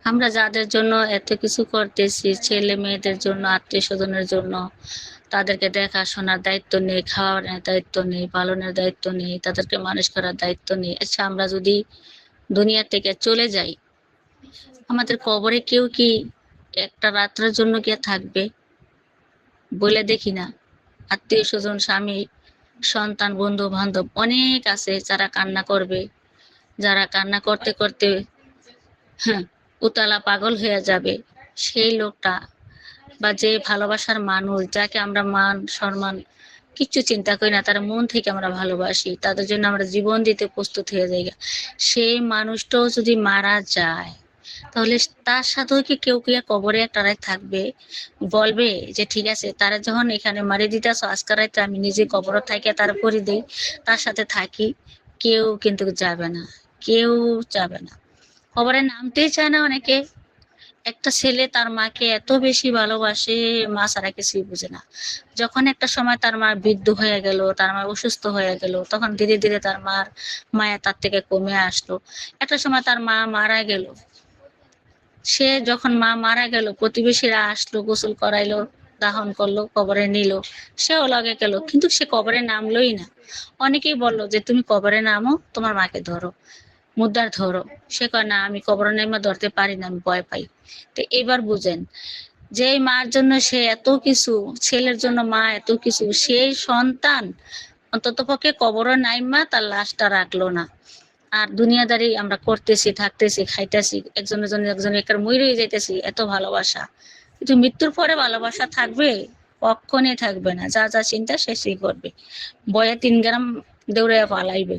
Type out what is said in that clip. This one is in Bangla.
আমরা যাদের জন্য এত কিছু করতেছি, ছেলে মেয়েদের জন্য, আত্মীয় স্বজনের জন্য, তাদেরকে দেখাশোনার দায়িত্ব নেই, খাওয়ানোর দায়িত্ব নেই, পালনের দায়িত্ব নেই, তাদেরকে মানুষ করার দায়িত্ব নেই। আচ্ছা, আমরা যদি দুনিয়া থেকে চলে যাই, আমাদের কবরে কেউ কি একটা রাত্রের জন্য কে থাকবে? বলে দেখি না। আত্মীয় স্বজন, স্বামী, সন্তান, বন্ধু বান্ধব অনেক আছে যারা কান্না করবে, যারা কান্না করতে করতে হ্যাঁ উতলা পাগল হয়ে যাবে। সেই লোকটা বা যে ভালোবাসার মানুষ, যাকে আমরা মান সম্মান কিচ্ছু চিন্তা করি না, তার মন থেকে আমরা ভালোবাসি, তাদের জন্য আমরা জীবন দিতে প্রস্তুত হয়ে যাই, সেই মানুষটাও যদি মারা যায়, তাহলে তার সাথেও কি কেউ কি কবরে একটা রাত থাকবে? বলবে যে ঠিক আছে, তারা যখন এখানে মারি দিতেছ, আজকে রাতে আমি নিজে কবর থাকে তার করে দিই, তার সাথে থাকি। কেউ কিন্তু যাবে না, কেউ যাবে না, কবরে নামতেই চায় না অনেকে। একটা ছেলে তার মাকে এত বেশি ভালোবাসে, মা ছাড়া কিছুই বুঝে না। যখন একটা সময় তার মা বৃদ্ধ হয়ে গেল, তার মা অসুস্থ হয়ে গেল, তখন ধীরে ধীরে তার মার মায়া তার থেকে কমে আসলো। একটা সময় তার মা মারা গেল, সে যখন মা মারা গেল, প্রতিবেশীরা আসলো, গোসল করাইলো, দাহন করলো, কবরে নিল, সেও লগে গেল, কিন্তু সে কবরে নামলোই না। অনেকেই বললো যে তুমি কবরে নামো, তোমার মাকে ধরো, মুদ্রার ধরো। সে কয় না, আমি কবরে নেমে ধরতে পারি না, আমি ভয় পাই। তো এবার বুঝেন, যে মার জন্য সে এত কিছু, ছেলের জন্য মা এত কিছু, সেই সন্তান অন্তত পক্ষে কবরে নাইমা তার লাশটা রাখলো না। আর দুনিয়াদারি আমরা করতেছি, থাকতেছি, খাইতেছি, একজনের জন্য একজন একার মইরেই যাইতেছি, এত ভালোবাসা। কিন্তু মৃত্যুর পরে ভালোবাসা থাকবে? কখনই থাকবে না। যা যা চিন্তা সে সেই করবে, বয়ে 3 গ্রাম দৌড়ে পালাইবে।